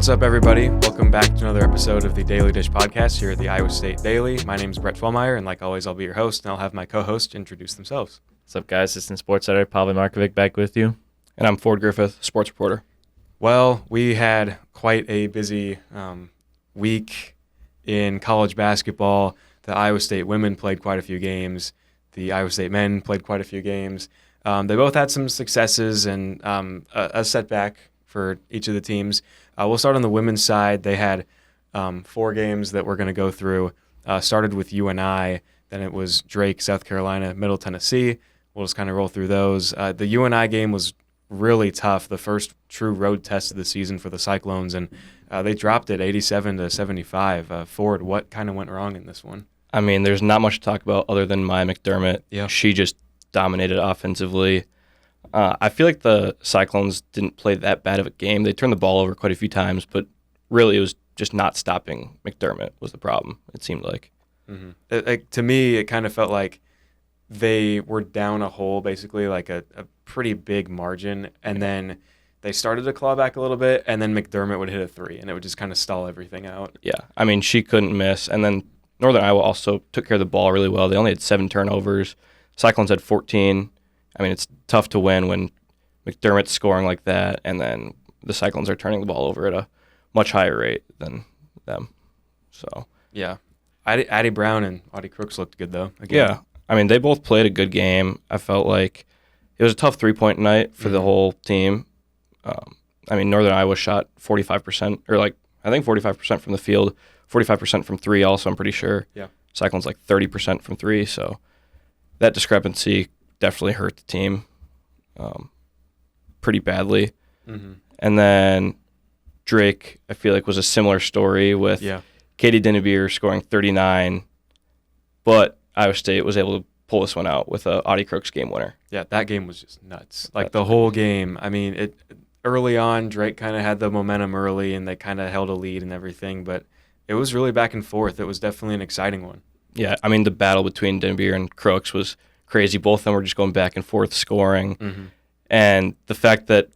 What's up, everybody? Welcome back to another episode of the Daily Dish podcast here at the Iowa State Daily. My name is Brett Fellmeyer, and like always, I'll be your host, and I'll have my co-host introduce themselves. What's up, guys? Assistant Sports Editor Pavel Markovic back with you. And I'm Ford Griffith, sports reporter. Well, we had quite a busy week in college basketball. The Iowa State women played quite a few games. The Iowa State men played quite a few games. They both had some successes and a setback for each of the teams. We'll start on the women's side. They had 4 games that we're going to go through. Started with UNI, then it was Drake, South Carolina, Middle Tennessee. We'll just kind of roll through those. The UNI game was really tough, the first true road test of the season for the Cyclones, and they dropped it 87-75. Ford, what kind of went wrong in this one? I mean, there's not much to talk about other than Maya McDermott. Yeah. She just dominated offensively. I feel like the Cyclones didn't play that bad of a game. They turned the ball over quite a few times, but really it was just not stopping McDermott was the problem, it seemed like. Mm-hmm. To me, it kind of felt like they were down a hole, basically, like a pretty big margin, and then they started to claw back a little bit, and then McDermott would hit a 3, and it would just kind of stall everything out. Yeah, I mean, she couldn't miss. And then Northern Iowa also took care of the ball really well. They only had 7 turnovers. Cyclones had 14. I mean, it's tough to win when McDermott's scoring like that, and then the Cyclones are turning the ball over at a much higher rate than them. So yeah, Addie Brown and Audie Crooks looked good though. Again. Yeah, I mean, they both played a good game. I felt like it was a tough 3-point night for the whole team. I mean, Northern Iowa shot 45%, or I think 45% from the field, 45% from 3 also, I'm pretty sure. Yeah. Cyclones 30% from 3, so that discrepancy definitely hurt the team pretty badly. Mm-hmm. And then Drake, I feel like, was a similar story with Katie Dinnebier scoring 39, but Iowa State was able to pull this one out with a Audie Crooks game winner. Yeah, that game was just nuts. The whole game. I mean, early on, Drake kind of had the momentum early, and they kind of held a lead and everything, but it was really back and forth. It was definitely an exciting one. Yeah, I mean, the battle between Dinnebier and Crooks was crazy. Both of them were just going back and forth scoring. Mm-hmm. And the fact that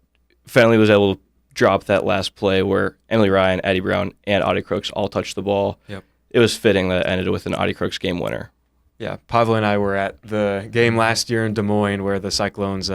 Fenley was able to drop that last play where Emily Ryan, Addie Brown, and Audie Crooks all touched the ball, it was fitting that it ended with an Audie Crooks game winner. Yeah, Pavel and I were at the game last year in Des Moines where the Cyclones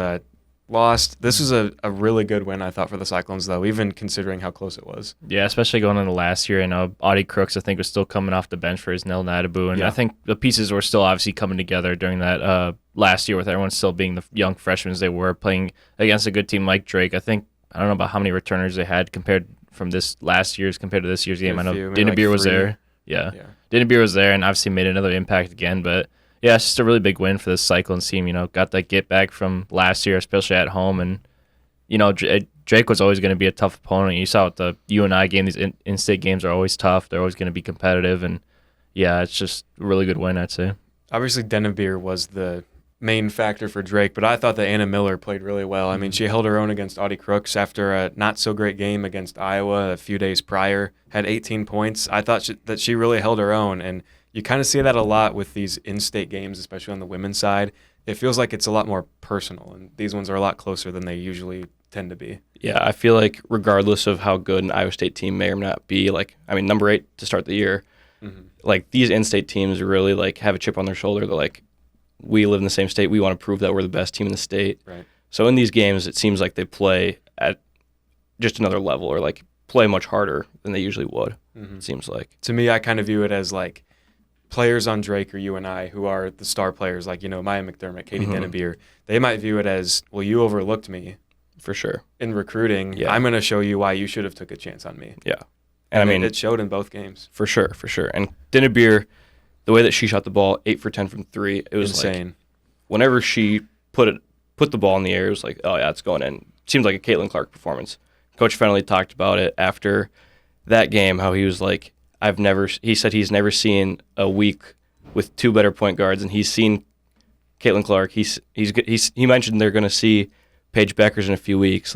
lost. This was a really good win, I thought, for the Cyclones, though, even considering how close it was. Yeah, especially going into last year. I know Audie Crooks, I think, was still coming off the bench for his Nil Nadabu, and I think the pieces were still obviously coming together during that last year with everyone still being the young freshmen as they were playing against a good team like Drake. I don't know about how many returners they had compared from this last year's compared to this year's game. I know Dinnebier was there. Yeah. Dinnebier was there and obviously made another impact again, but yeah, it's just a really big win for the Cyclones team. Got that get back from last year, especially at home. And, Drake was always going to be a tough opponent. You saw at the UNI game, these in-state games are always tough. They're always going to be competitive. And, yeah, it's just a really good win, I'd say. Obviously, Dinnebier was the main factor for Drake, but I thought that Anna Miller played really well. I mean, she held her own against Audie Crooks after a not-so-great game against Iowa a few days prior, had 18 points. I thought that she really held her own, and you kind of see that a lot with these in-state games, especially on the women's side. It feels like it's a lot more personal, and these ones are a lot closer than they usually tend to be. Yeah, I feel like regardless of how good an Iowa State team may or may not be, number 8 to start the year, these in-state teams really have a chip on their shoulder. They're we live in the same state. We want to prove that we're the best team in the state. Right. So in these games, it seems like they play at just another level or play much harder than they usually would, it seems like. To me, I kind of view it as players on Drake or UNI who are the star players, Maya McDermott, Katie Dinnebier, they might view it as, well, you overlooked me. For sure. In recruiting, I'm going to show you why you should have took a chance on me. Yeah. And I mean, it showed in both games. For sure. And Dinnebier, the way that she shot the ball, 8 for 10 from 3, it was insane. Whenever she put the ball in the air, it was oh yeah, it's going in. It seemed like a Caitlin Clark performance. Coach Fenley talked about it after that game, how he was he said he's never seen a week with 2 better point guards, and he's seen Caitlin Clark. He mentioned they're going to see Paige Beckers in a few weeks.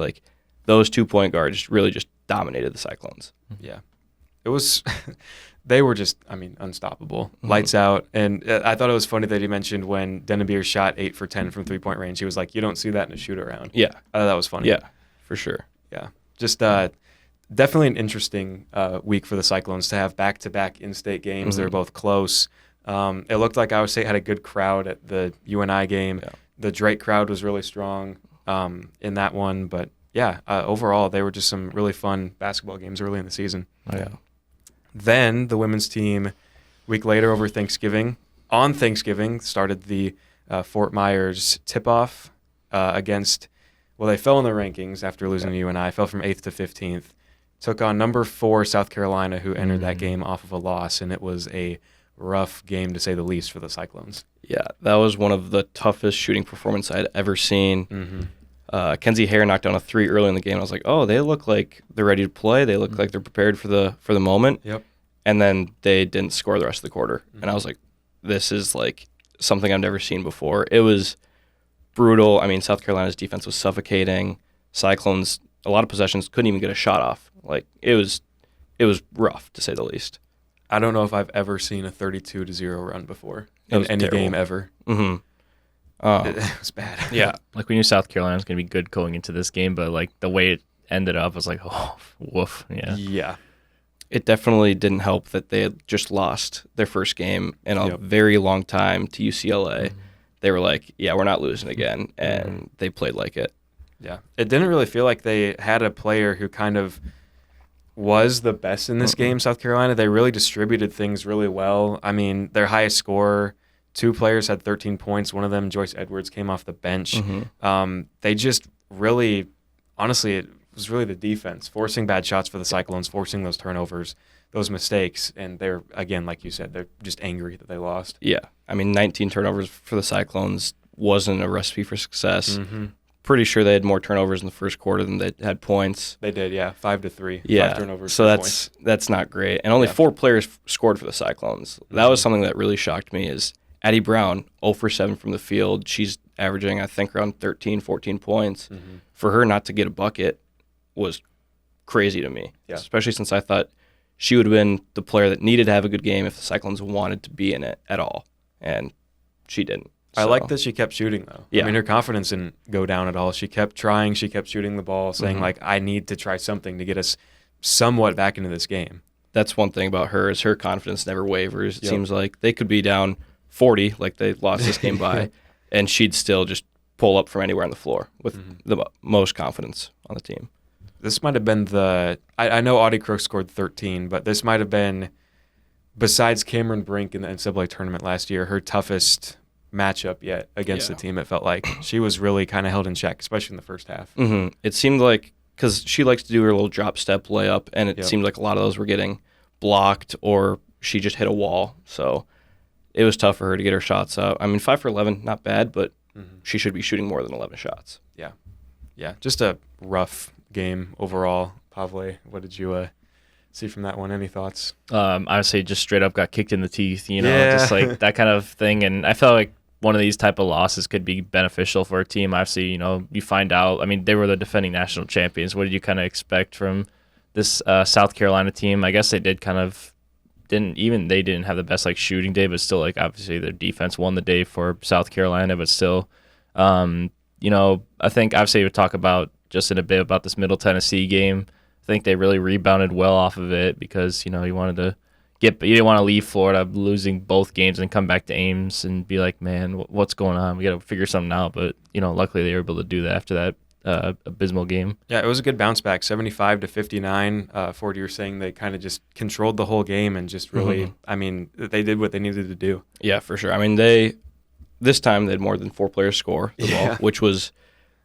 Those 2 point guards really just dominated the Cyclones. Yeah. It was they were just, unstoppable. Lights out. And I thought it was funny that he mentioned when Dinnebier shot 8 for 10 from 3-point range, he was like, you don't see that in a shoot-around. Yeah. I thought that was funny. Yeah, for sure. Yeah. Just definitely an interesting week for the Cyclones to have back-to-back in-state games. They're both close. It looked like Iowa State had a good crowd at the UNI game. Yeah. The Drake crowd was really strong in that one. But, yeah, overall, they were just some really fun basketball games early in the season. Oh, yeah. Then the women's team, a week later over Thanksgiving, on Thanksgiving, started the Fort Myers tip-off against, well, they fell in the rankings after losing to UNI, fell from 8th to 15th, took on number 4 South Carolina, who entered that game off of a loss, and it was a rough game to say the least for the Cyclones. Yeah, that was one of the toughest shooting performances I'd ever seen. Kenzie Hare knocked down a 3 early in the game. I was like, oh, they look like they're ready to play. They look like they're prepared for the moment. Yep. And then they didn't score the rest of the quarter. And I was like, this is like something I've never seen before. It was brutal. I mean, South Carolina's defense was suffocating. Cyclones, a lot of possessions, couldn't even get a shot off. Like, it was rough, to say the least. I don't know if I've ever seen a 32-0 run before in any terrible game ever. It was bad. Yeah. Like, we knew South Carolina was going to be good going into this game, but, like, the way it ended up was like, oh, woof. Yeah. Yeah. It definitely didn't help that they had just lost their first game in a very long time to UCLA. They were like, yeah, we're not losing again, and they played like it. Yeah. It didn't really feel like they had a player who kind of was the best in this game, South Carolina. They really distributed things really well. I mean, their highest scorer, 2 players had 13 points. One of them, Joyce Edwards, came off the bench. They just really, honestly, it was really the defense, forcing bad shots for the Cyclones, forcing those turnovers, those mistakes. And they're, again, like you said, they're just angry that they lost. Yeah. I mean, 19 turnovers for the Cyclones wasn't a recipe for success. Pretty sure they had more turnovers in the first quarter than they had points. They did, yeah, 5-3. Yeah, 5 turnovers. So that's not great. And only 4 players scored for the Cyclones. That was something that really shocked me. Is Addie Brown 0 for 7 from the field. She's averaging, I think, around 13, 14 points. For her not to get a bucket was crazy to me, especially since I thought she would have been the player that needed to have a good game if the Cyclones wanted to be in it at all, and she didn't. I like that she kept shooting, though. Yeah. I mean, her confidence didn't go down at all. She kept trying. She kept shooting the ball, saying, like, I need to try something to get us somewhat back into this game. That's one thing about her is her confidence never wavers. It seems like they could be down 40, like they lost this game by, and she'd still just pull up from anywhere on the floor with the most confidence on the team. This might have been I know Audie Crooks scored 13, but this might have been, besides Cameron Brink in the NCAA tournament last year, her toughest matchup yet against the team. It felt like she was really kind of held in check, especially in the first half. It seemed like, because she likes to do her little drop step layup, and it seemed like a lot of those were getting blocked or she just hit a wall. So it was tough for her to get her shots up. I mean, 5 for 11, not bad, but she should be shooting more than 11 shots. Yeah, just a rough game overall. Pavle, what did you see from that one? Any thoughts? I would say just straight up got kicked in the teeth, just like that kind of thing. And I felt like one of these type of losses could be beneficial for a team. Obviously, you find out. I mean, they were the defending national champions. What did you kind of expect from this South Carolina team? I guess they did didn't have the best like shooting day, but still, like, obviously their defense won the day for South Carolina. But still, I think obviously we'll talk about just in a bit about this Middle Tennessee game. I think they really rebounded well off of it because you didn't want to leave Florida losing both games and come back to Ames and be like, man, what's going on? We got to figure something out. But luckily they were able to do that after that abysmal game. Yeah, it was a good bounce back, 75-59. Ford, you were saying they kind of just controlled the whole game and just really, I mean, they did what they needed to do. Yeah, for sure. I mean, this time they had more than 4 players score the ball, which was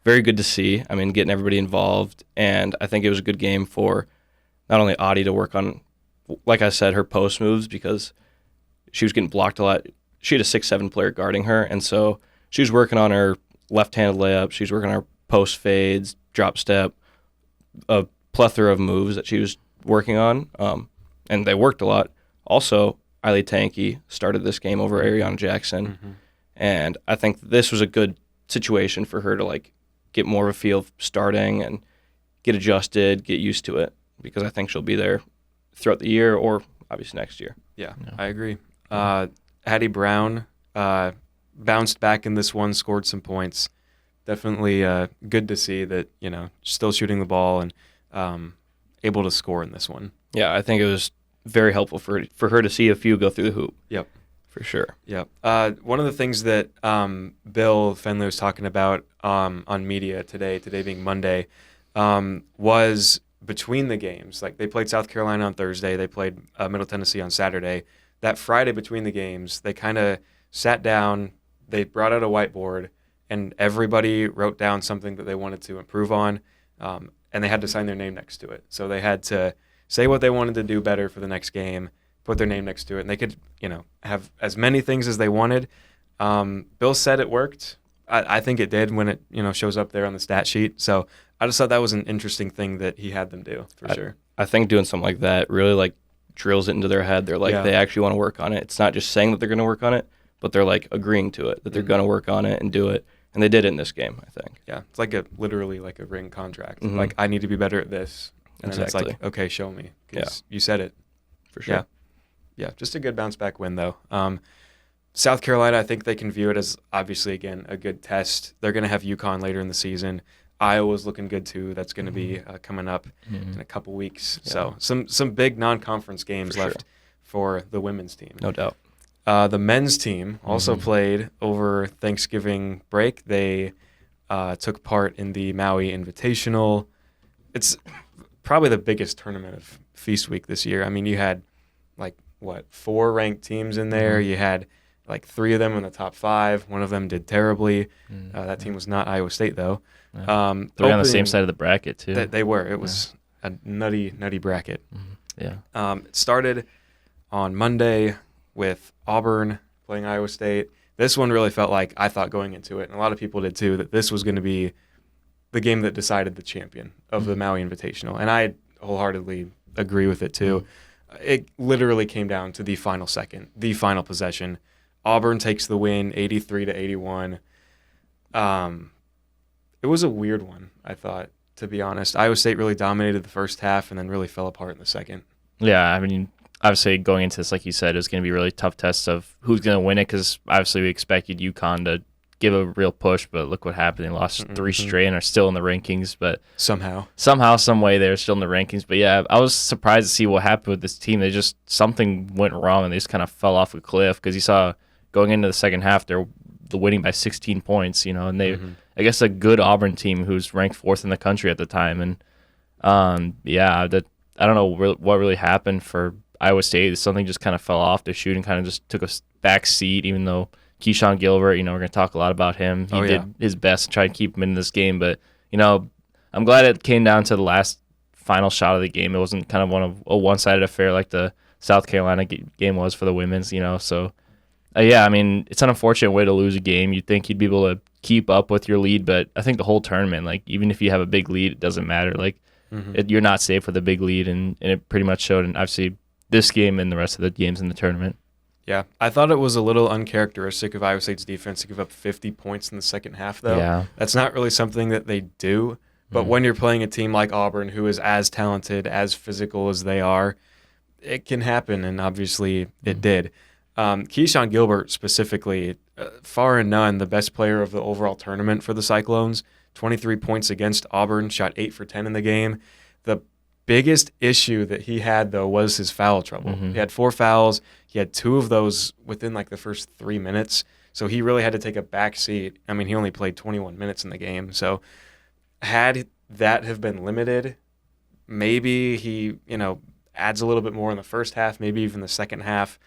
very good to see. I mean, getting everybody involved, and I think it was a good game for not only Audie to work on, like I said, her post moves, because she was getting blocked a lot. She had a 6'7" player guarding her, and so she was working on her left-handed layup. She was working on her post fades, drop step, a plethora of moves that she was working on, and they worked a lot. Also, Eiley Tanky started this game over Ariana Jackson, and I think this was a good situation for her to like get more of a feel of starting and get adjusted, get used to it, because I think she'll be there throughout the year or obviously next year. Yeah. I agree. Addie Brown bounced back in this one, scored some points. Definitely good to see that, still shooting the ball. And able to score in this one. Yeah, I think it was very helpful for her to see a few go through the hoop. Yep. For sure. Yep. One of the things that Bill Fenley was talking about on media today being Monday, was between the games. Like, they played South Carolina on Thursday. They played Middle Tennessee on Saturday. That Friday between the games, they kind of sat down, they brought out a whiteboard, and everybody wrote down something that they wanted to improve on, and they had to sign their name next to it. So they had to say what they wanted to do better for the next game, put their name next to it, and they could, have as many things as they wanted. Bill said it worked. I think it did when it, shows up there on the stat sheet. So I just thought that was an interesting thing that he had them do, for sure. I think doing something like that really, like, drills it into their head. They're like, they actually want to work on it. It's not just saying that they're going to work on it, but they're, like, agreeing to it, that they're going to work on it and do it. And they did it in this game, I think. Yeah, it's like literally like a ring contract. Like, I need to be better at this. And then it's like, okay, show me. Because you said it. For sure. Yeah, just a good bounce back win, though. South Carolina, I think they can view it as, obviously, again, a good test. They're going to have UConn later in the season. Iowa's looking good, too. That's going to be coming up in a couple weeks. Yeah. So some big non-conference games left for the women's team. No doubt. The men's team also played over Thanksgiving break. They took part in the Maui Invitational. It's probably the biggest tournament of Feast Week this year. I mean, you had, 4 ranked teams in there. You had, 3 of them in the top 5. One of them did terribly. That team was not Iowa State, though. Yeah. They were on the same side of the bracket, too. They were. It was a nutty bracket. Yeah. It started on Monday with Auburn playing Iowa State. This one really felt like, I thought going into it, and a lot of people did too, that this was going to be the game that decided the champion of the Maui Invitational. And I wholeheartedly agree with it too. It literally came down to the final second, the final possession. Auburn takes the win, 83-81. It was a weird one, I thought, to be honest. Iowa State really dominated the first half and then really fell apart in the second. Yeah, I mean, obviously going into this, like you said, it's going to be a really tough test of who's going to win it, because obviously we expected UConn to give a real push, but look what happened. They lost 3 straight and are still in the rankings, but somehow, some way, they're still in the rankings. But yeah, I was surprised to see what happened with this team. Something went wrong and they just kind of fell off a cliff, because you saw going into the second half, they're winning by 16 points, and they, I guess, a good Auburn team who's ranked 4th in the country at the time. And I don't know what really happened for Iowa State. Something just kind of fell off. Their shooting kind of just took a back seat, even though Keyshawn Gilbert, we're going to talk a lot about him. He did his best to try and keep him in this game. But, I'm glad it came down to the last final shot of the game. It wasn't kind of a one-sided affair like the South Carolina game was for the women's, So, I mean, it's an unfortunate way to lose a game. You'd think you'd be able to keep up with your lead, but I think the whole tournament, even if you have a big lead, it doesn't matter. You're not safe with a big lead, and it pretty much showed in, obviously, this game and the rest of the games in the tournament. Yeah, I thought it was a little uncharacteristic of Iowa State's defense to give up 50 points in the second half, though. Yeah. That's not really something that they do. But when you're playing a team like Auburn, who is as talented, as physical as they are, it can happen, and obviously it did. Keyshawn Gilbert specifically, far and none the best player of the overall tournament for the Cyclones. 23 points against Auburn, shot 8 for 10 in the game. The biggest issue that he had, though, was his foul trouble. He had 4 fouls. He had 2 of those within the first 3 minutes. So he really had to take a back seat. I mean, he only played 21 minutes in the game. So had that have been limited, maybe he, adds a little bit more in the first half, maybe even the second half.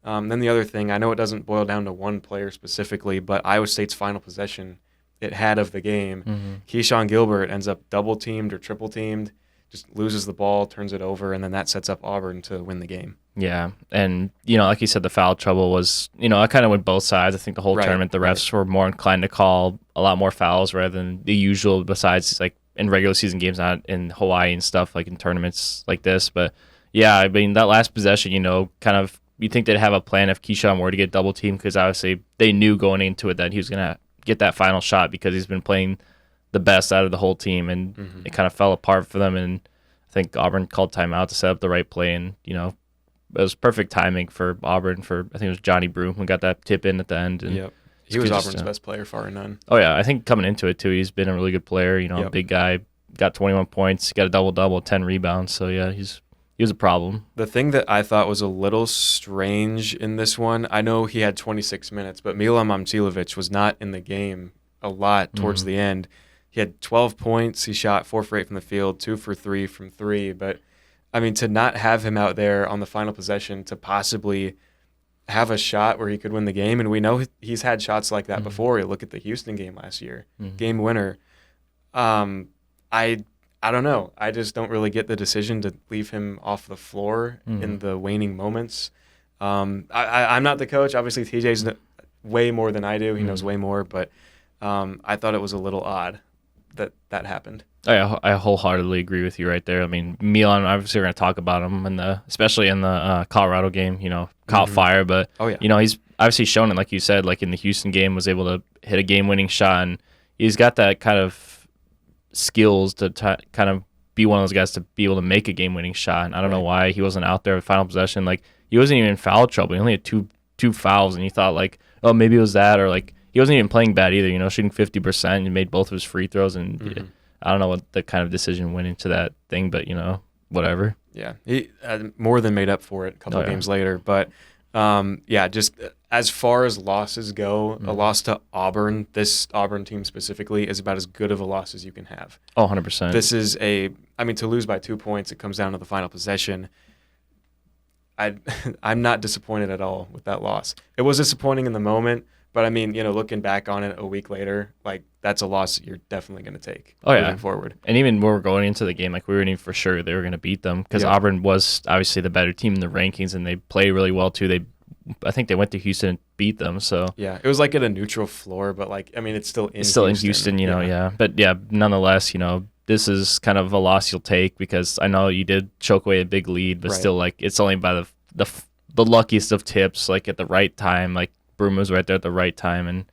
Then the other thing, I know it doesn't boil down to one player specifically, but Iowa State's final possession it had of the game, Keyshawn Gilbert ends up double-teamed or triple-teamed, just loses the ball, turns it over, and then that sets up Auburn to win the game. Yeah, and, like you said, the foul trouble was, I kind of went both sides. I think the whole tournament, the refs were more inclined to call a lot more fouls rather than the usual, besides, in regular season games, not in Hawaii and stuff, in tournaments like this. But, yeah, I mean, that last possession, kind of, you think they'd have a plan if Keyshawn were to get double-teamed, because obviously they knew going into it that he was going to get that final shot because he's been playing the best out of the whole team, and it kind of fell apart for them. And I think Auburn called timeout to set up the right play, and it was perfect timing for Auburn. I think it was Johnny Broom who got that tip in at the end. And he was Auburn's best player, far and none. Oh yeah, I think coming into it too, he's been a really good player. A big guy, got 21 points, got a double-double, 10 rebounds. So, yeah, he was a problem. The thing that I thought was a little strange in this one, I know he had 26 minutes, but Milan Momcilovic was not in the game a lot towards the end. He had 12 points. He shot 4 for 8 from the field, 2 for 3 from 3. But, I mean, to not have him out there on the final possession to possibly have a shot where he could win the game, and we know he's had shots like that before. You look at the Houston game last year, game winner. I don't know. I just don't really get the decision to leave him off the floor in the waning moments. I'm not the coach. Obviously, TJ's way more than I do. He knows way more, but I thought it was a little odd that happened. I wholeheartedly agree with you right there. I mean, Milan, obviously we're going to talk about him especially in the Colorado game, caught fire, but he's obviously shown it, like you said, like in the Houston game, was able to hit a game-winning shot, and he's got that kind of skills to kind of be one of those guys to be able to make a game-winning shot. And I don't know why he wasn't out there with final possession. Like, he wasn't even in foul trouble. He only had two fouls, and you thought, like, oh, maybe it was that, or like he wasn't even playing bad either, shooting 50% and made both of his free throws, and I don't know what the kind of decision went into that thing, but whatever. Yeah, he more than made up for it a couple of games later. But just as far as losses go, a loss to Auburn, this Auburn team specifically, is about as good of a loss as you can have. Oh, 100%. This is to lose by 2 points, it comes down to the final possession. I'm not disappointed at all with that loss. It was disappointing in the moment, but I mean, looking back on it a week later, like, that's a loss that you're definitely going to take moving forward. And even when we were going into the game, like, we were for sure they were going to beat them, because Auburn was obviously the better team in the rankings, and they played really well too. I think they went to Houston and beat them. So yeah, it was like at a neutral floor, but like, I mean, it's still in Houston, But yeah, nonetheless, this is kind of a loss you'll take, because I know you did choke away a big lead, but still, like, it's only by the luckiest of tips, like at the right time, like Broome was right there at the right time, and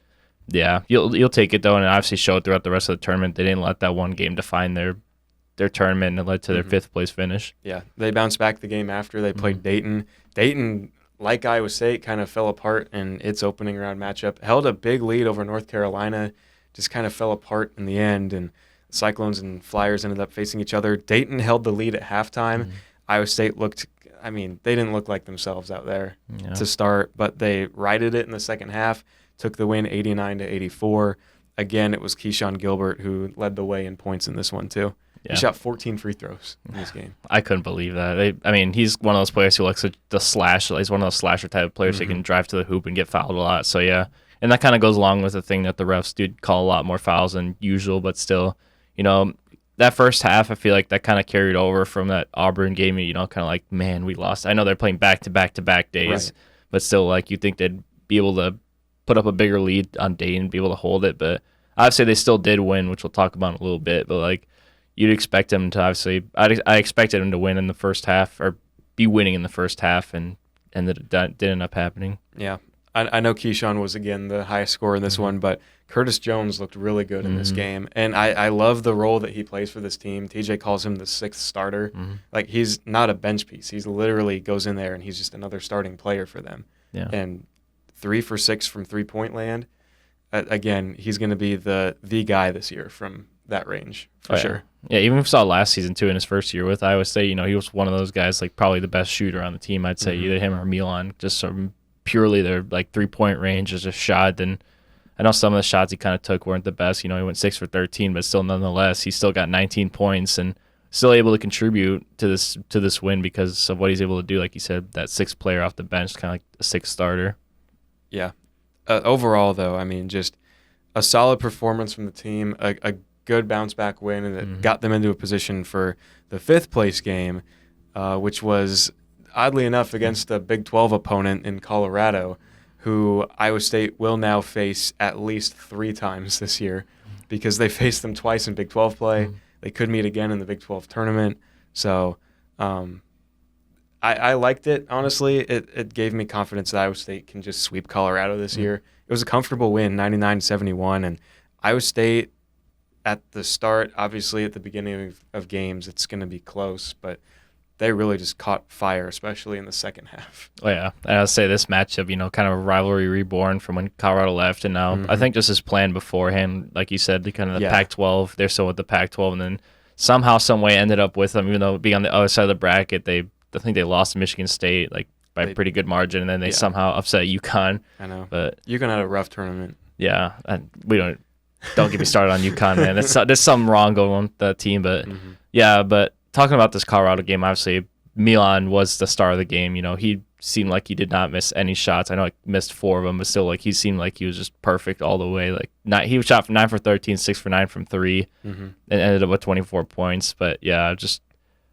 yeah, you'll take it though, and it obviously showed throughout the rest of the tournament. They didn't let that one game define their tournament, and it led to their 5th place finish. Yeah, they bounced back the game after they played Dayton. Dayton, like Iowa State, kind of fell apart in its opening round matchup. Held a big lead over North Carolina, just kind of fell apart in the end, and Cyclones and Flyers ended up facing each other. Dayton held the lead at halftime. Iowa State they didn't look like themselves out there to start, but they righted it in the second half, took the win 89-84. Again, it was Keyshawn Gilbert who led the way in points in this one too. Yeah. He shot 14 free throws in this game. I couldn't believe that. He's one of those players who likes the slash. He's one of those slasher type of players who can drive to the hoop and get fouled a lot. So yeah, and that kind of goes along with the thing that the refs did call a lot more fouls than usual, but still, that first half, I feel like that kind of carried over from that Auburn game. Kind of like, man, we lost. I know they're playing back-to-back-to-back days, but still, like, you think they'd be able to put up a bigger lead on Dayton and be able to hold it. But obviously, they still did win, which we'll talk about in a little bit. But like, you'd expect them to I expected them to win in the first half, or be winning in the first half, and that didn't end up happening. Yeah. I know Keyshawn was, again, the highest scorer in this one, but Curtis Jones looked really good in this game. And I love the role that he plays for this team. TJ calls him the 6th starter. Like, he's not a bench piece. He's literally goes in there, and he's just another starting player for them. Yeah. And 3 for 6 from three-point land. Again, he's going to be the guy this year from that range, for sure. Yeah, even if we saw last season, too, in his first year with Iowa State, he was one of those guys, like, probably the best shooter on the team, I'd say, either him or Milan, just from purely their like 3-point range as a shot. And I know some of the shots he kind of took weren't the best. He went 6 for 13, but still, nonetheless, he still got 19 points and still able to contribute to this win because of what he's able to do. Like you said, that 6th player off the bench, kind of like a 6th starter. Yeah. Overall, though, just a solid performance from the team, a good bounce back win, and it got them into a position for the 5th place game, which was, oddly enough, against a Big 12 opponent in Colorado, who Iowa State will now face at least 3 times this year, because they faced them twice in Big 12 play. They could meet again in the Big 12 tournament. So I liked it, honestly. It gave me confidence that Iowa State can just sweep Colorado this year. It was a comfortable win, 99-71, and Iowa State at the start, obviously at the beginning of games, it's going to be close, but they really just caught fire, especially in the second half. Oh, yeah. And I'll say this matchup, kind of a rivalry reborn from when Colorado left. And now I think just his plan beforehand, like you said, the kind of the Pac-12, they're still with the Pac-12. And then somehow, some way ended up with them, even though being on the other side of the bracket, I think they lost to Michigan State like by a pretty good margin, and then they somehow upset UConn. I know, but UConn had a rough tournament. Yeah, we don't get me started on UConn, man. There's something wrong going on with that team, but yeah. But talking about this Colorado game, obviously Milan was the star of the game. He seemed like he did not miss any shots. I know he missed 4 of them, but still, like, he seemed like he was just perfect all the way. Like, he was shot from 9 for 13, 6 for 9 from 3, and ended up with 24 points. But yeah,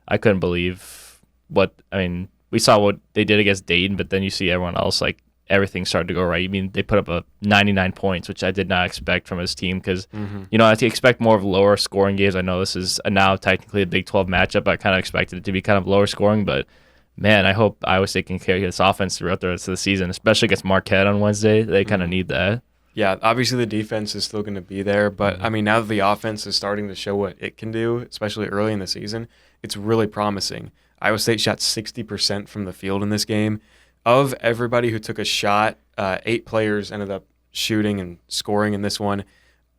I couldn't believe we saw what they did against Dayton, but then you see everyone else, like, everything started to go right. I mean, they put up 99 points, which I did not expect from his team because, I expect more of lower scoring games. I know this is now technically a Big 12 matchup. I kind of expected it to be kind of lower scoring, but man, I hope Iowa State can carry this offense throughout the rest of the season, especially against Marquette on Wednesday. They kind of need that. Yeah, obviously the defense is still going to be there, but I mean, now that the offense is starting to show what it can do, especially early in the season, it's really promising. Iowa State shot 60% from the field in this game. Of everybody who took a shot, 8 players ended up shooting and scoring in this one.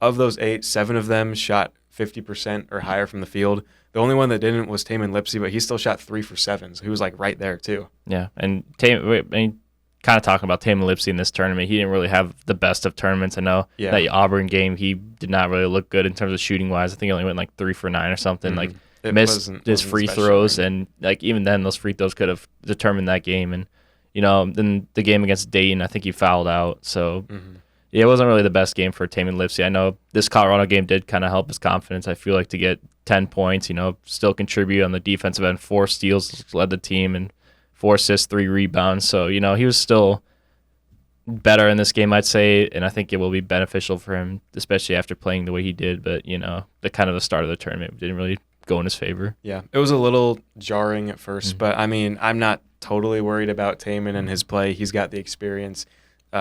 Of those 8, 7 of them shot 50% or higher from the field. The only one that didn't was Taman Lipsey, but he still shot 3 for 7, so he was like right there too. Yeah, and kind of talking about Taman Lipsey in this tournament, he didn't really have the best of tournaments. I know that Auburn game, he did not really look good in terms of shooting wise. I think he only went like 3 for 9 or something. Like missed his free throws, and like even then, those free throws could have determined that game. And then the game against Dayton, I think he fouled out. So yeah, it wasn't really the best game for Taman Lipsey. I know this Colorado game did kind of help his confidence. I feel like to get 10 points, still contribute on the defensive end. 4 steals, led the team, and 4 assists, 3 rebounds. So, he was still better in this game, I'd say, and I think it will be beneficial for him, especially after playing the way he did. But, the start of the tournament didn't really go in his favor. Yeah, it was a little jarring at first, but, I mean, I'm not totally worried about Taman and his play. He's got the experience.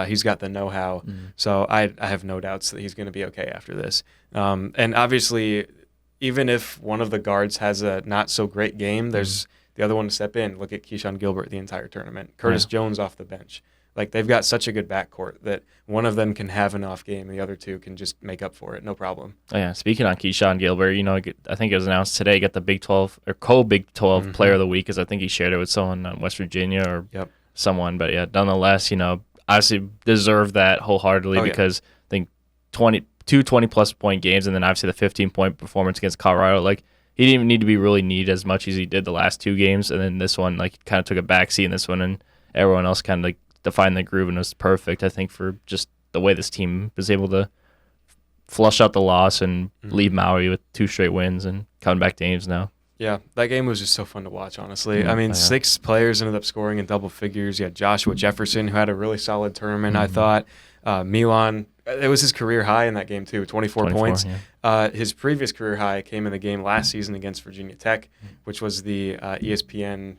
He's got the know-how. So I have no doubts that he's going to be okay after this. And obviously, even if one of the guards has a not-so-great game, there's the other one to step in. Look at Keyshawn Gilbert the entire tournament. Curtis Jones off the bench. Like, they've got such a good backcourt that one of them can have an off game and the other two can just make up for it. No problem. Oh, yeah. Speaking on Keyshawn Gilbert, I think it was announced today, he got the Big 12 or co-Big 12 Player of the Week, because I think he shared it with someone in West Virginia or someone. But, yeah, nonetheless, obviously deserved that wholeheartedly because I think 20-plus point games, and then obviously the 15-point performance against Colorado. Like, he didn't even need to be really needed as much as he did the last 2 games, and then this one, like, kind of took a backseat in this one, and everyone else kind of like defined the groove, and it was perfect, I think, for just the way this team was able to flush out the loss and leave Maui with 2 straight wins and coming back to Ames now. Yeah, that game was just so fun to watch, honestly. I mean, 6 players ended up scoring in double figures. You had Joshua Jefferson, who had a really solid tournament, I thought. Milan, it was his career high in that game, too, 24 points. Yeah. His previous career high came in the game last season against Virginia Tech, which was the ESPN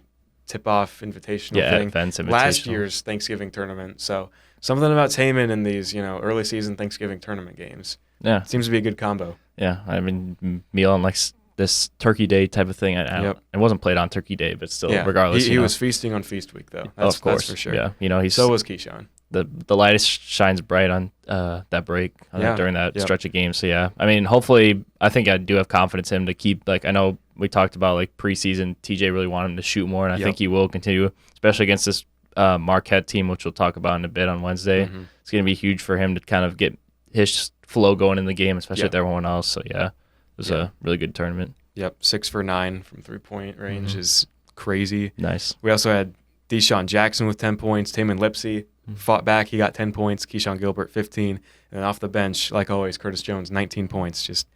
tip-off invitational thing. Events invitational. Last year's Thanksgiving tournament. So something about Taman in these, early season Thanksgiving tournament games. Yeah. Seems to be a good combo. Yeah, I mean, Milan likes this Turkey Day type of thing. It wasn't played on Turkey Day, but still, regardless. He was feasting on Feast Week, though. Of course. That's for sure. Yeah, so was Keyshawn. The light shines bright on that break during that stretch of games. So, yeah, I mean, hopefully, I think I do have confidence in him to keep, like, I know we talked about, like, preseason, TJ really wanted him to shoot more, and I think he will continue, especially against this Marquette team, which we'll talk about in a bit on Wednesday. It's going to be huge for him to kind of get his flow going in the game, especially with everyone else. So, yeah, it was a really good tournament. Yep, 6 for 9 from 3-point range is crazy. Nice. We also had Deshaun Jackson with 10 points. Taman Lipsey fought back. He got 10 points. Keyshawn Gilbert, 15. And off the bench, like always, Curtis Jones, 19 points. Just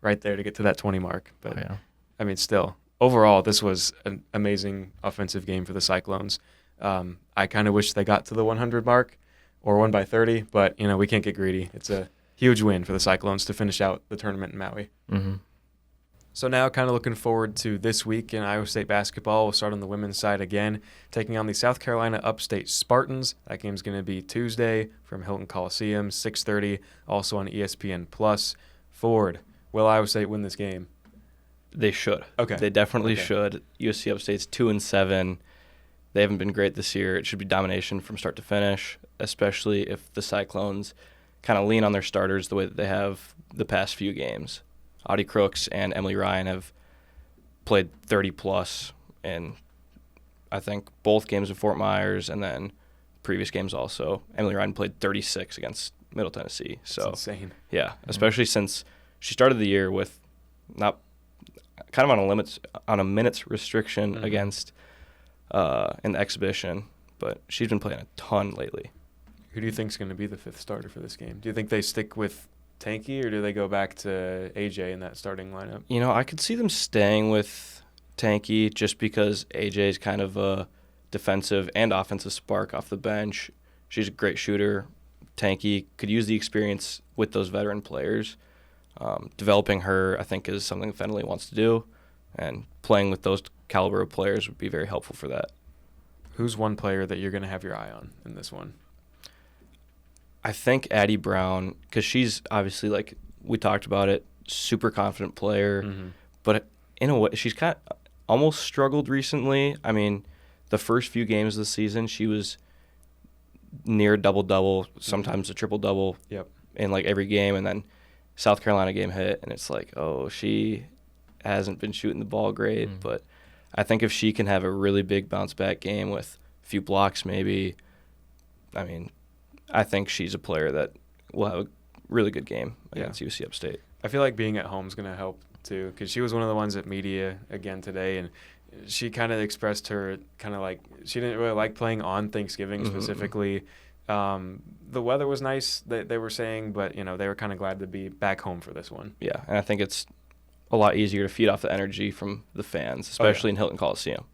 right there to get to that 20 mark. But, I mean, still, overall, this was an amazing offensive game for the Cyclones. I kind of wish they got to the 100 mark or won by 30, but, we can't get greedy. It's a huge win for the Cyclones to finish out the tournament in Maui. So now kind of looking forward to this week in Iowa State basketball. We'll start on the women's side again, taking on the South Carolina Upstate Spartans. That game's going to be Tuesday from Hilton Coliseum, 6:30, also on ESPN+. Ford, will Iowa State win this game? They should. Okay. They definitely should. USC Upstate's 2-7. They haven't been great this year. It should be domination from start to finish, especially if the Cyclones kind of lean on their starters the way that they have the past few games. Audie Crooks and Emily Ryan have played 30 plus in, I think, both games in Fort Myers, and then previous games also. Emily Ryan played 36 against Middle Tennessee. So That's insane. yeah, especially since she started the year with not kind of on a minutes restriction against an exhibition, but she's been playing a ton lately. Who do you think is going to be the fifth starter for this game? Do you think they stick with Tanky, or do they go back to AJ in that starting lineup? You know, I could see them staying with Tanky just because AJ is kind of a defensive and offensive spark off the bench. She's a great shooter. Tanky could use the experience with those veteran players. Developing her, I think, is something Fennelly wants to do, and playing with those caliber of players would be very helpful for that. Who's one player that you're going to have your eye on in this one? I think Addie Brown, because she's obviously, like we talked about it, super confident player, but in a way, she's kind of almost struggled recently. I mean, the first few games of the season, she was near double-double, sometimes a triple-double in, like, every game, and then South Carolina game hit, and it's like, oh, she hasn't been shooting the ball great, but I think if she can have a really big bounce-back game with a few blocks maybe, I mean, I think she's a player that will have a really good game against UC Upstate. I feel like being at home is going to help too, because she was one of the ones at media again today, and she kind of expressed her kind of like she didn't really like playing on Thanksgiving specifically. The weather was nice, they were saying, but they were kind of glad to be back home for this one. Yeah, and I think it's a lot easier to feed off the energy from the fans, especially in Hilton Coliseum.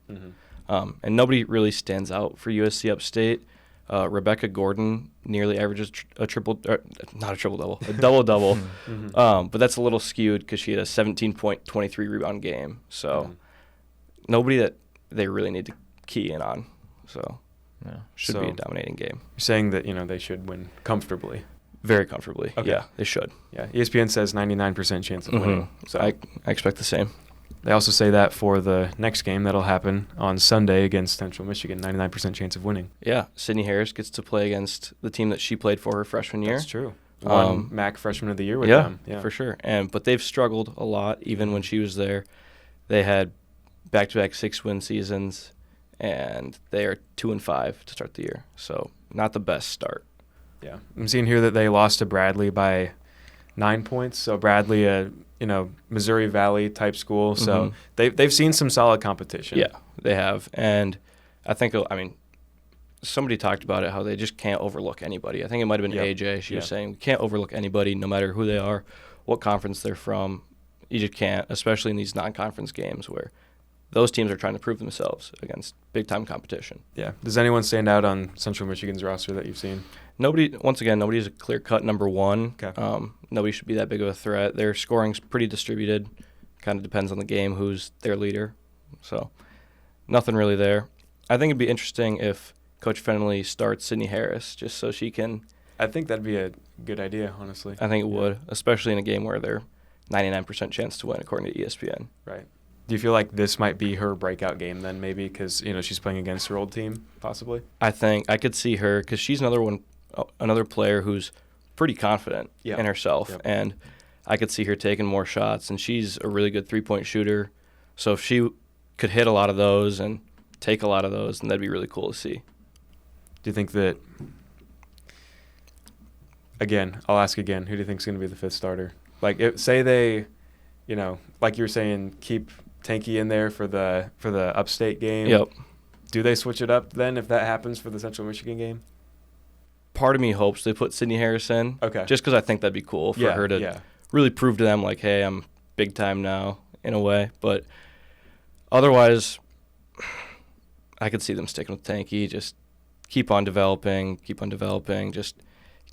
And nobody really stands out for USC Upstate. Rebecca Gordon nearly averages a double-double. But that's a little skewed because she had a 17.23 rebound game. So nobody that they really need to key in on. So should be a dominating game. You're saying that they should win comfortably. Very comfortably. Okay. Yeah, they should. Yeah, ESPN says 99% chance of winning. So I expect the same. They also say that for the next game that'll happen on Sunday against Central Michigan, 99% chance of winning. Yeah, Sydney Harris gets to play against the team that she played for her freshman year. That's true. Won MAC Freshman of the Year with them. Yeah, for sure. But they've struggled a lot even when she was there. They had back-to-back 6-win seasons, and they are 2-5 to start the year. So not the best start. Yeah, I'm seeing here that they lost to Bradley by 9 points. So Bradley, Missouri Valley type school. So they've seen some solid competition. Yeah, they have. And I think, somebody talked about it, how they just can't overlook anybody. I think it might have been AJ. She was saying, we can't overlook anybody no matter who they are, what conference they're from. You just can't, especially in these non-conference games where those teams are trying to prove themselves against big-time competition. Yeah. Does anyone stand out on Central Michigan's roster that you've seen? Nobody's a clear-cut number one. Okay. Nobody should be that big of a threat. Their scoring's pretty distributed. Kind of depends on the game who's their leader. So nothing really there. I think it'd be interesting if Coach Fennelly starts Sydney Harris just so she can. I think that'd be a good idea, honestly. I think it would, especially in a game where they're 99% chance to win, according to ESPN. Right. Do you feel like this might be her breakout game then, maybe, because she's playing against her old team, possibly? I think I could see her because she's another player who's pretty confident in herself, and I could see her taking more shots, and she's a really good three-point shooter. So if she could hit a lot of those and take a lot of those, then that'd be really cool to see. Do you think that, again, I'll ask again, who do you think is going to be the fifth starter? Like, say they, like you were saying, keep Tanky in there for the Upstate game. Yep. Do they switch it up then if that happens for the Central Michigan game? Part of me hopes they put Sydney Harris in. Okay. Just because I think that'd be cool for her to really prove to them, like, hey, I'm big time now, in a way. But otherwise, I could see them sticking with Tanky. Just keep on developing, just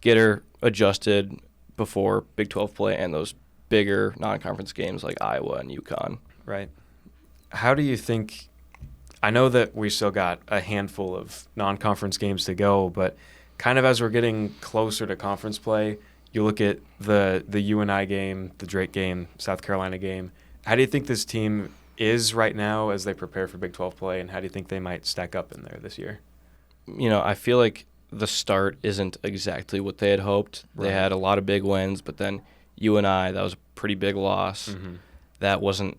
get her adjusted before Big 12 play and those bigger non-conference games like Iowa and UConn. Right. How do you think – I know that we still got a handful of non-conference games to go, but kind of as we're getting closer to conference play, you look at the UNI game, the Drake game, South Carolina game. How do you think this team is right now as they prepare for Big 12 play, and how do you think they might stack up in there this year? I feel like the start isn't exactly what they had hoped. Right. They had a lot of big wins, but then UNI, that was a pretty big loss. That wasn't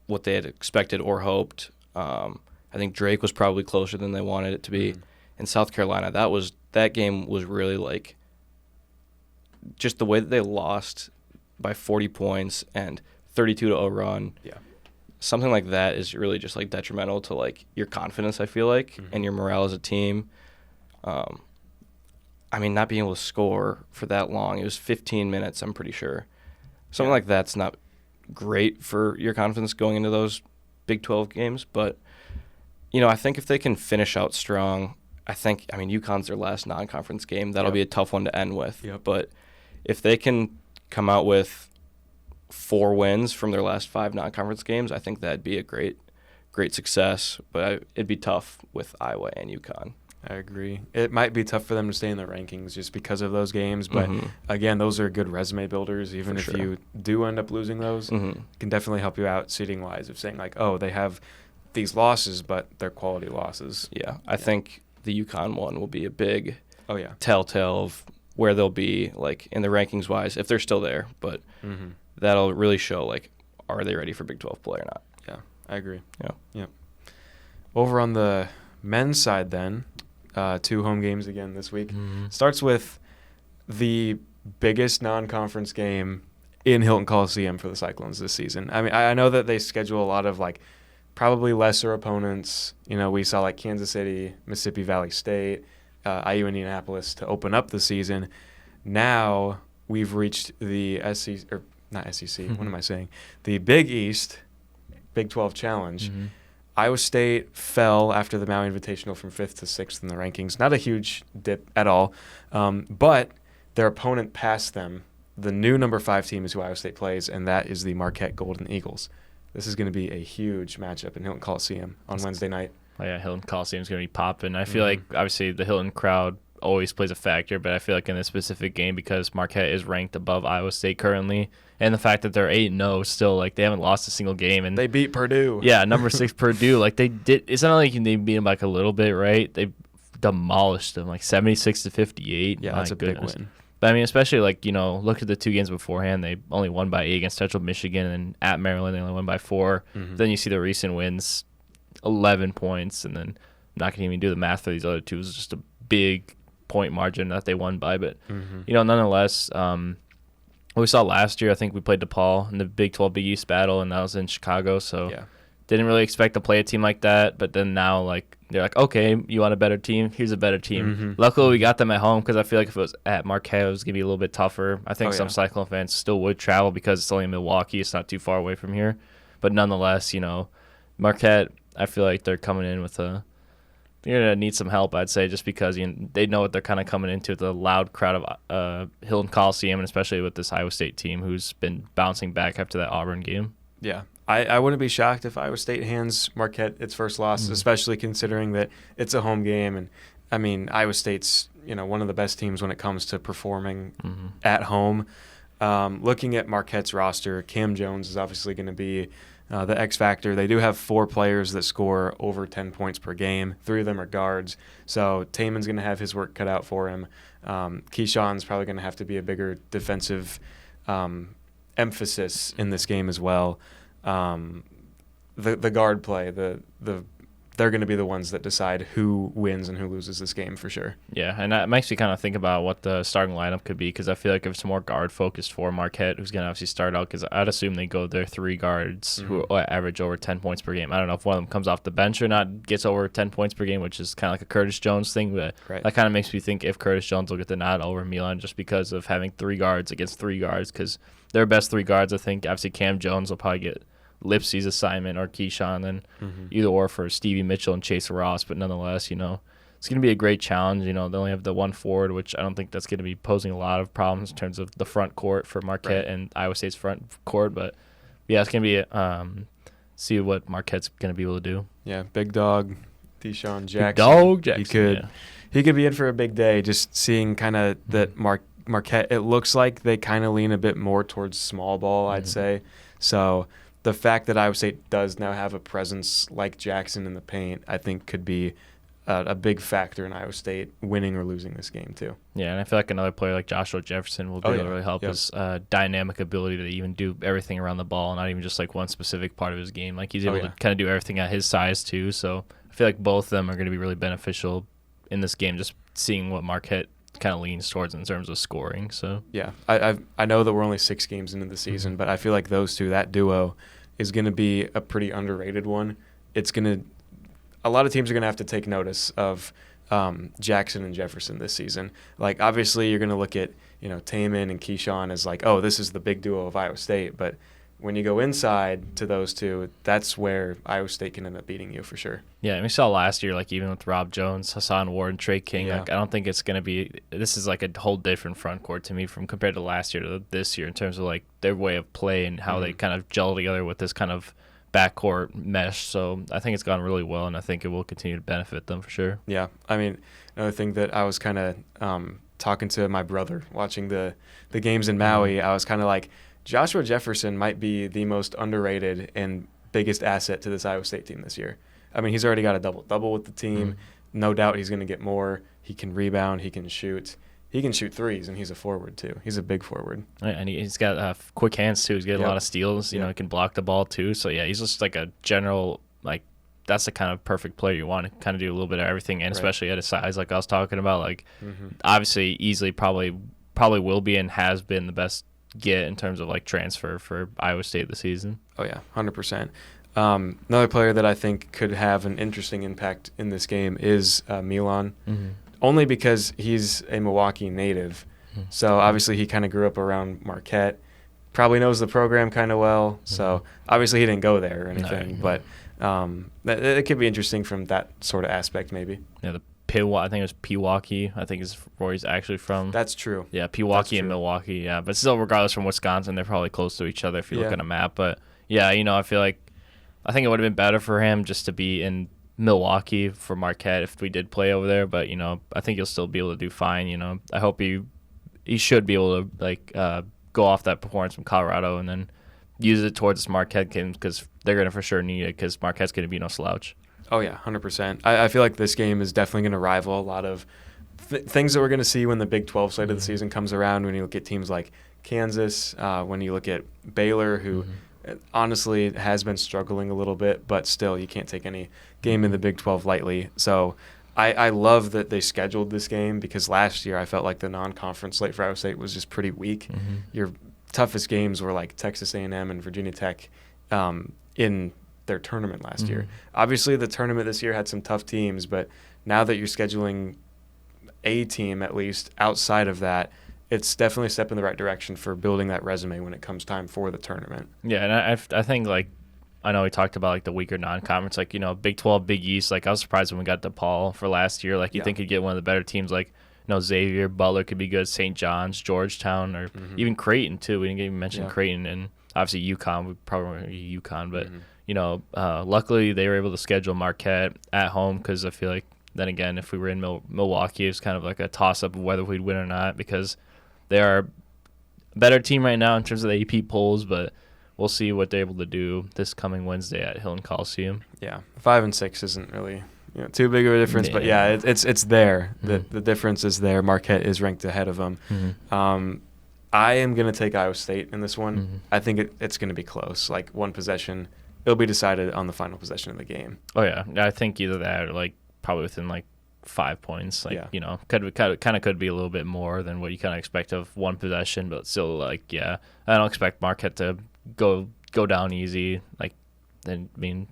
what they had expected or hoped. I think Drake was probably closer than they wanted it to be. In South Carolina, that game was really like just the way that they lost by 40 points and 32-0 run. Yeah. Something like that is really just like detrimental to like your confidence, I feel like, and your morale as a team. I mean, not being able to score for that long, it was 15 minutes, I'm pretty sure. Something like that's not great for your confidence going into those Big 12 games, but I think if they can finish out strong, UConn's their last non-conference game. That'll be a tough one to end with. But if they can come out with 4 wins from their last 5 non-conference games, I think that'd be a great success. But it'd be tough with Iowa and UConn. I agree. It might be tough for them to stay in the rankings just because of those games. But, again, those are good resume builders. Even if you do end up losing those, it can definitely help you out seeding-wise of saying, like, oh, they have these losses, but they're quality losses. Yeah, I think the UConn one will be a big telltale of where they'll be, like, in the rankings-wise, if they're still there. But that'll really show, like, are they ready for Big 12 play or not? Yeah, I agree. Yeah. Over on the men's side then, 2 home games again this week. Starts with the biggest non-conference game in Hilton Coliseum for the Cyclones this season. I mean, I know that they schedule a lot of, like, probably lesser opponents. We saw, like, Kansas City, Mississippi Valley State, IU Indianapolis to open up the season. Now we've reached the SEC, or not SEC, what am I saying? The Big East, Big 12 Challenge. Iowa State fell after the Maui Invitational from 5th to 6th in the rankings. Not a huge dip at all, but their opponent passed them. The new number 5 team is who Iowa State plays, and that is the Marquette Golden Eagles. This is going to be a huge matchup in Hilton Coliseum on Wednesday night. Oh, yeah, Hilton Coliseum is going to be popping. I feel like, obviously, the Hilton crowd always plays a factor, but I feel like in this specific game, because Marquette is ranked above Iowa State currently, and the fact that they're 8-0 still, like, they haven't lost a single game. And they beat Purdue. Yeah, number 6 Purdue. Like, they did. It's not like they beat them like a little bit, right? They demolished them, like 76-58. Yeah, that's a big win. But I mean, especially like, look at the 2 games beforehand. They only won by 8 against Central Michigan, and at Maryland they only won by 4. Then you see the recent wins, 11 points, and then I'm not going to even do the math for these other 2. It was just a big point margin that they won by. But nonetheless, what we saw last year, I think we played DePaul in the Big 12 Big East battle, and that was in Chicago. So didn't really expect to play a team like that. But then now, like, they're like, okay, you want a better team? Here's a better team. Luckily, we got them at home, because I feel like if it was at Marquette, it was going to be a little bit tougher. I think some Cyclone fans still would travel because it's only in Milwaukee. It's not too far away from here. But nonetheless, Marquette, I feel like they're coming in with they're going to need some help, I'd say, just because they know what they're kind of coming into, the loud crowd of Hilton Coliseum, and especially with this Iowa State team who's been bouncing back after that Auburn game. Yeah. I wouldn't be shocked if Iowa State hands Marquette its first loss, especially considering that it's a home game. And, I mean, Iowa State's, one of the best teams when it comes to performing at home. Looking at Marquette's roster, Cam Jones is obviously going to be the X factor. They do have 4 players that score over 10 points per game. 3 of them are guards. So Taman's going to have his work cut out for him. Keyshawn's probably going to have to be a bigger defensive emphasis in this game as well. The guard play, they're going to be the ones that decide who wins and who loses this game for sure. Yeah, and that makes me kind of think about what the starting lineup could be, because I feel like if it's more guard-focused for Marquette, who's going to obviously start out, because I'd assume they go their 3 guards who average over 10 points per game. I don't know if one of them comes off the bench or not, gets over 10 points per game, which is kind of like a Curtis Jones thing, but that kind of makes me think if Curtis Jones will get the nod over Milan just because of having 3 guards against 3 guards, because their best 3 guards, I think, obviously Cam Jones will probably get Lipsey's assignment or Keyshawn, then either or for Stevie Mitchell and Chase Ross. But nonetheless, it's going to be a great challenge. They only have the 1 forward, which I don't think that's going to be posing a lot of problems in terms of the front court for Marquette and Iowa State's front court. But yeah, it's going to be see what Marquette's going to be able to do. Yeah, big dog, Deshaun Jackson. Big dog Jackson. He could be in for a big day. Just seeing kind of that Marquette, it looks like they kind of lean a bit more towards small ball, I'd say. So the fact that Iowa State does now have a presence like Jackson in the paint, I think could be a big factor in Iowa State winning or losing this game too. Yeah, and I feel like another player like Joshua Jefferson will be able to really help his dynamic ability to even do everything around the ball, not even just like one specific part of his game. Like he's able to kind of do everything at his size too. So I feel like both of them are going to be really beneficial in this game, just seeing what Marquette kind of leans towards in terms of scoring. So yeah, I know that we're only 6 games into the season, but I feel like those two, that duo, is going to be a pretty underrated one. A lot of teams are going to have to take notice of Jackson and Jefferson this season. Like, obviously, you're going to look at, Taman and Keyshawn as like, oh, this is the big duo of Iowa State. But when you go inside to those two, that's where Iowa State can end up beating you for sure. Yeah, and we saw last year, like even with Rob Jones, Hassan Ward, and Trey King, like I don't think it's going to be – this is like a whole different front court to me from compared to last year to this year in terms of like their way of play and how they kind of gel together with this kind of – backcourt mesh. So I think it's gone really well, and I think it will continue to benefit them for sure. Yeah. I mean, another thing that I was kind of talking to my brother watching the games in Maui, I was kind of like, Joshua Jefferson might be the most underrated and biggest asset to this Iowa State team this year. I mean, he's already got a double-double with the team. No doubt he's going to get more. He can rebound. He can shoot. He can shoot threes, and he's a forward too. He's a big forward. And he's got quick hands too. He's getting a lot of steals. You know, he can block the ball too. So, yeah, he's just like a general, like, that's the kind of perfect player you want to kind of do a little bit of everything, and especially at his size, like I was talking about. Like, obviously, easily probably will be and has been the best get in terms of, like, transfer for Iowa State this season. Oh, yeah, 100%. Another player that I think could have an interesting impact in this game is Milan. Only because he's a Milwaukee native. So obviously he kind of grew up around Marquette, probably knows the program kind of well. So obviously he didn't go there or anything, but it could be interesting from that sort of aspect maybe. Yeah, I think it was Pewaukee, I think is where he's actually from. That's true. Yeah, Pewaukee and Milwaukee, yeah. But still, regardless from Wisconsin, they're probably close to each other if you look at a map. But yeah, I think it would have been better for him just to be in Milwaukee for Marquette if we did play over there, but I think he'll still be able to do fine. I hope he should be able to like go off that performance from Colorado and then use it towards this Marquette game because they're going to for sure need it because Marquette's going to be no slouch. Oh yeah, 100%. I feel like this game is definitely going to rival a lot of things that we're going to see when the Big 12 slate of the season comes around, when you look at teams like Kansas, when you look at Baylor, who honestly has been struggling a little bit, but still you can't take any game in the Big 12 lightly. So I love that they scheduled this game because last year I felt like the non-conference slate for Iowa State was just pretty weak. Your toughest games were like Texas A&M and Virginia Tech in their tournament last year. Obviously the tournament this year had some tough teams, but now that you're scheduling a team at least outside of that, it's definitely a step in the right direction for building that resume when it comes time for the tournament. Yeah, and I think, like, I know we talked about, like, the weaker non-conference, like, Big 12, Big East. Like, I was surprised when we got DePaul for last year. Like, you think you'd get one of the better teams, like, Xavier, Butler could be good, St. John's, Georgetown, or even Creighton, too. We didn't even mention Creighton, and obviously UConn. We probably won't get UConn, but, luckily they were able to schedule Marquette at home because I feel like, then again, if we were in Milwaukee, it was kind of like a toss-up of whether we'd win or not because they are a better team right now in terms of the AP polls, but we'll see what they're able to do this coming Wednesday at Hilton Coliseum. Yeah, 5 and 6 isn't really too big of a difference, but yeah, it's there. The difference is there. Marquette is ranked ahead of them. I am going to take Iowa State in this one. I think it's going to be close, like one possession. It'll be decided on the final possession of the game. Oh yeah, I think either that or like probably within like 5 points, could be a little bit more than what you kind of expect of one possession, but still, I don't expect Marquette to go down easy.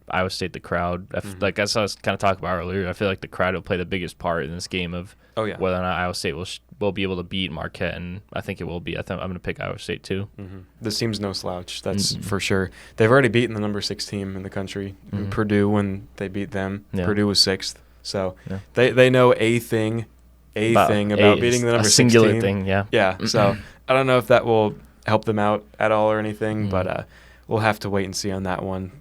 Iowa State, the crowd, like as I was kind of talking about earlier, I feel like the crowd will play the biggest part in this game of whether or not Iowa State will be able to beat Marquette, and I think it will be. I'm going to pick Iowa State too. This team's no slouch, that's for sure. They've already beaten the number 6 team in the country, Purdue, when they beat them. Purdue was 6th. So they know a thing about beating the number 6 singular team. Thing, yeah. Yeah, so I don't know if that will help them out at all or anything, but we'll have to wait and see on that one.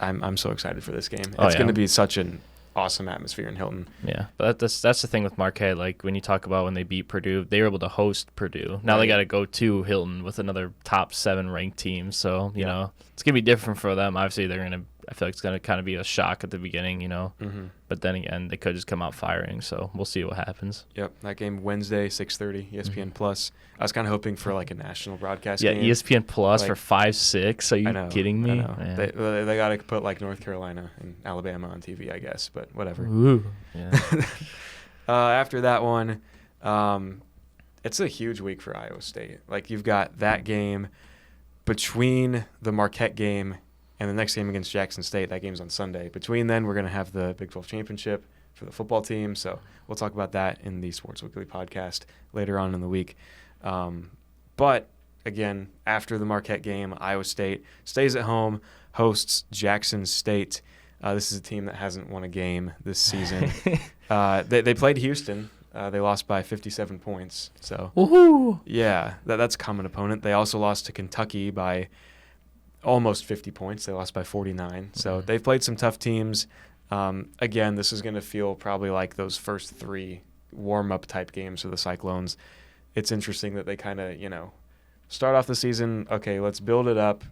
I'm so excited for this game. It's going to be such an awesome atmosphere in Hilton. Yeah, but that's the thing with Marquette. Like when you talk about when they beat Purdue, they were able to host Purdue. Now they got to go to Hilton with another top 7 ranked team. So you know it's gonna be different for them. Obviously, they're gonna I feel like it's going to kind of be a shock at the beginning, Mm-hmm. But then again, they could just come out firing. So we'll see what happens. Yep, that game Wednesday, 6:30, ESPN Plus. I was kind of hoping for like a national broadcast Yeah, game. ESPN Plus Like, for 5-6. Are you kidding me? I know. Man. They got to put like North Carolina and Alabama on TV, I guess, but whatever. Ooh. Yeah. After that one, it's a huge week for Iowa State. Like, you've got that game between the Marquette game and the next game against Jackson State. That game's on Sunday. Between then, we're going to have the Big 12 Championship for the football team. So we'll talk about that in the Sports Weekly podcast later on in the week. But, again, after the Marquette game, Iowa State stays at home, hosts Jackson State. This is a team that hasn't won a game this season. They played Houston. They lost by 57 points. So, Woohoo! yeah, that's a common opponent. They also lost to Kentucky by almost 50 points. They lost by 49. So they've played some tough teams. Again, this is going to feel probably like those first three warm-up type games for the Cyclones. It's interesting that they kind of, start off the season, okay, let's build it up.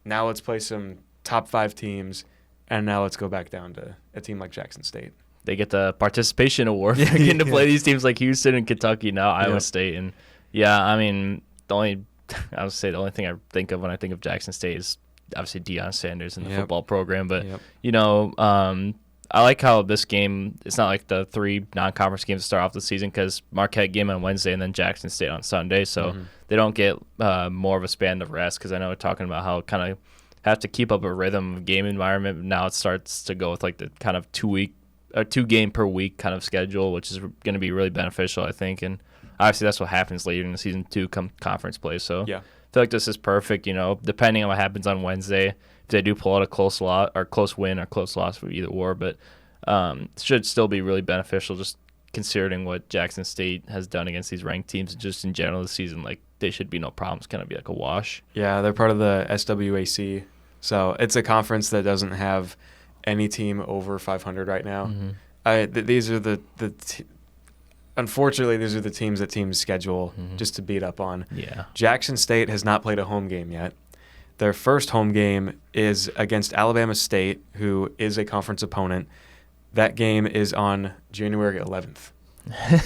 Now let's play some top 5 teams, and now let's go back down to a team like Jackson State. They get the participation award for getting to play these teams like Houston and Kentucky, now Iowa State. And, yeah, I mean, the only thing I think of when I think of Jackson State is obviously Deion Sanders and the football program. But, I like how this game, it's not like the 3 non-conference games to start off the season, because Marquette game on Wednesday and then Jackson State on Sunday. So they don't get more of a span of rest, because I know we're talking about how kind of have to keep up a rhythm of game environment. Now it starts to go with like the kind of 2 game per week kind of schedule, which is going to be really beneficial, I think. And obviously that's what happens later in the season too, come conference play. So yeah, I feel like this is perfect. Depending on what happens on Wednesday, if they do pull out a close win or close loss for either or, but it should still be really beneficial, just considering what Jackson State has done against these ranked teams, and just in general this season. Like, they should be no problems, kind of be like a wash. Yeah, they're part of the SWAC, so it's a conference that doesn't have any team over 500 right now. These are unfortunately, these are the teams that teams schedule just to beat up on. Yeah. Jackson State has not played a home game yet. Their first home game is against Alabama State, who is a conference opponent. That game is on January 11th.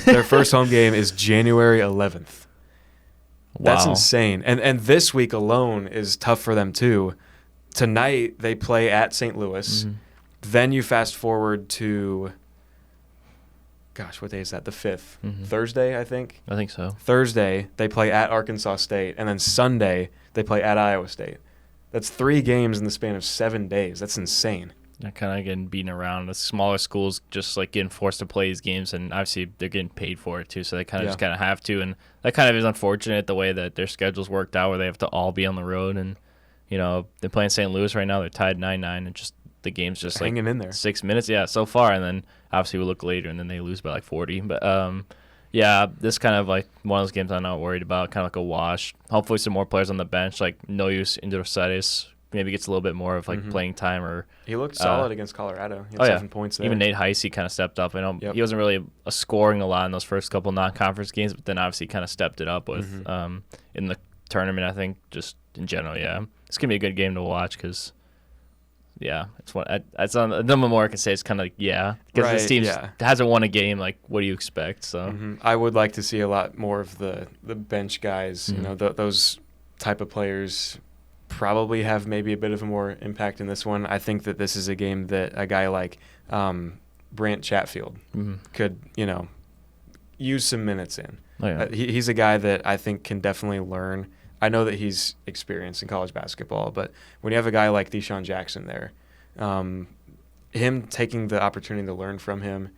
Their first home game is January 11th. Wow. That's insane. And this week alone is tough for them too. Tonight they play at St. Louis. Then you fast forward to, what day is that? The 5th. Thursday, I think. I think so. Thursday they play at Arkansas State, and then Sunday they play at Iowa State. That's 3 games in the span of 7 days. That's insane. They're kind of getting beaten around. The smaller schools just like getting forced to play these games, and obviously they're getting paid for it too, so they kind of just kind of have to. And that kind of is unfortunate, the way that their schedule's worked out, where they have to all be on the road. And they're playing St. Louis right now. They're tied 9-9, and just the game's just hanging in there. 6 minutes, so far. And then obviously we look later, and then they lose by like 40. But this kind of like one of those games I'm not worried about, kind of like a wash. Hopefully some more players on the bench, like Noyus Indrositis, maybe gets a little bit more of like playing time. Or he looked solid against Colorado. He had 7 points there. Even Nate Heisey kind of stepped up. I know he wasn't really scoring a lot in those first couple non-conference games, but then obviously kind of stepped it up with in the tournament. I think just in general, it's gonna be a good game to watch, because it's one. That's on the more I can say. It's kind of like because this team hasn't won a game. Like, what do you expect? So I would like to see a lot more of the bench guys. Those type of players probably have maybe a bit of a more impact in this one. I think that this is a game that a guy like Brant Chatfield could, use some minutes in. Oh, yeah. He's a guy that I think can definitely learn. I know that he's experienced in college basketball, but when you have a guy like Deshaun Jackson there, him taking the opportunity to learn from him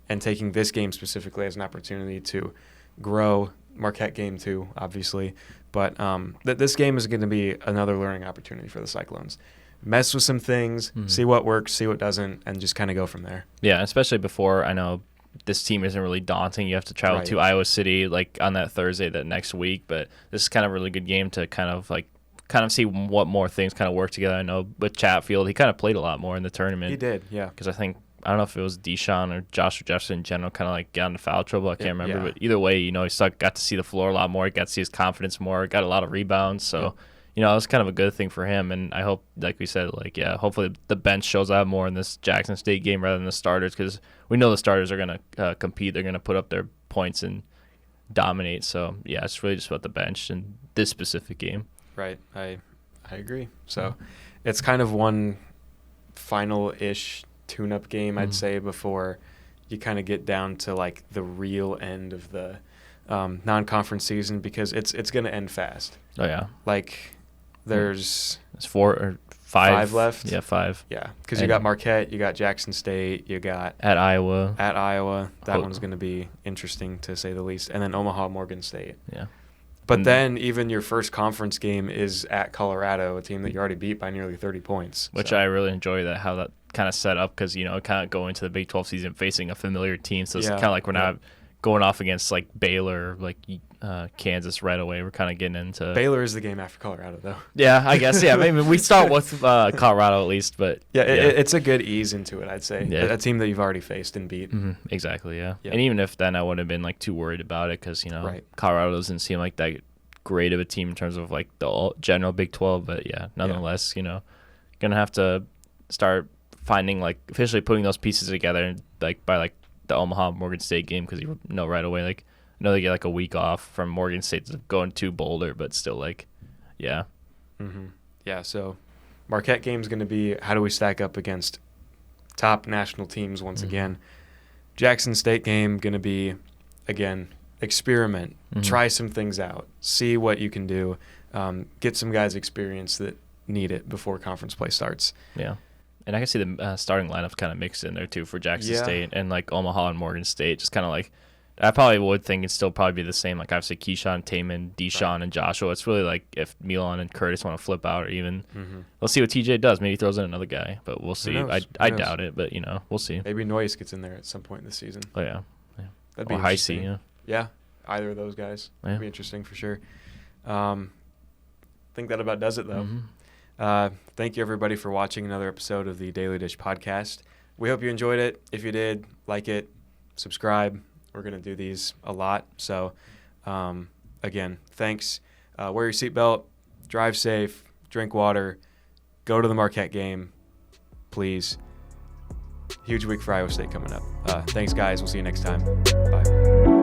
and taking this game specifically as an opportunity to grow, Marquette game too, obviously, but this game is going to be another learning opportunity for the Cyclones. Mess with some things, see what works, see what doesn't, and just kind of go from there. Yeah, especially before, I know this team isn't really daunting. You have to travel to Iowa City like on that Thursday that next week, but this is kind of a really good game to kind of see what more things kind of work together. I know with Chatfield, he kind of played a lot more in the tournament. He did, yeah. Because I don't know if it was Deshaun or Joshua Jefferson in general kind of like got into foul trouble. I can't remember, but either way, he got to see the floor a lot more. He got to see his confidence more. Got a lot of rebounds, so you know, it's kind of a good thing for him. And I hope, like we said, like, yeah, hopefully the bench shows out more in this Jackson State game rather than the starters, because we know the starters are going to compete. They're going to put up their points and dominate. So, yeah, it's really just about the bench in this specific game. Right. I agree. So it's kind of one final-ish tune-up game, I'd say, before you kind of get down to, like, the real end of the non-conference season, because it's going to end fast. Oh, yeah. Like, there's... It's 4 or 5 left? Yeah, 5. Yeah, because you got Marquette, you got Jackson State, you got... At Iowa. That one's going to be interesting, to say the least. And then Omaha, Morgan State. Yeah. But then even your first conference game is at Colorado, a team that you already beat by nearly 30 points. Which I really enjoy how that kind of set up, because, you know, kind of go into the Big 12 season facing a familiar team. So it's kind of like we're not going off against, like, Baylor, like Kansas right away. We're kind of getting into... Baylor is the game after Colorado, though. Yeah, I guess. Yeah, maybe we start with Colorado at least. But it's a good ease into it, I'd say. Yeah. A team that you've already faced and beat. Exactly, yeah. And even if then, I wouldn't have been, like, too worried about it, because, you know, Colorado doesn't seem like that great of a team in terms of, like, the general Big 12. But, yeah, nonetheless, you know, going to have to start finding, like, officially putting those pieces together, like, by, like, the Omaha Morgan State game, because you know right away, like, I know they get, like, a week off from Morgan State to going to Boulder, but still, like, yeah. Yeah, so Marquette game's going to be, how do we stack up against top national teams once again? Jackson State game going to be, again, experiment, try some things out, see what you can do, get some guys experience that need it before conference play starts. Yeah. And I can see the starting lineup kind of mixed in there, too, for Jackson State and, like, Omaha and Morgan State. Just kind of, like, I probably would think it'd still probably be the same. Like, obviously, Keyshawn, Taman, Deshaun, and Joshua. It's really, like, if Milan and Curtis want to flip out, or even we'll see what TJ does. Maybe he throws in another guy, but we'll see. I doubt it, but, you know, we'll see. Maybe Noyes gets in there at some point this season. Oh, yeah. That'd be interesting. Heisey, yeah, either of those guys. That'd be interesting for sure. I think that about does it, though. Thank you, everybody, for watching another episode of the Daily Dish podcast. We hope you enjoyed it. If you did, like it, subscribe. We're going to do these a lot. So, again, thanks. Wear your seatbelt. Drive safe. Drink water. Go to the Marquette game, please. Huge week for Iowa State coming up. Thanks, guys. We'll see you next time. Bye.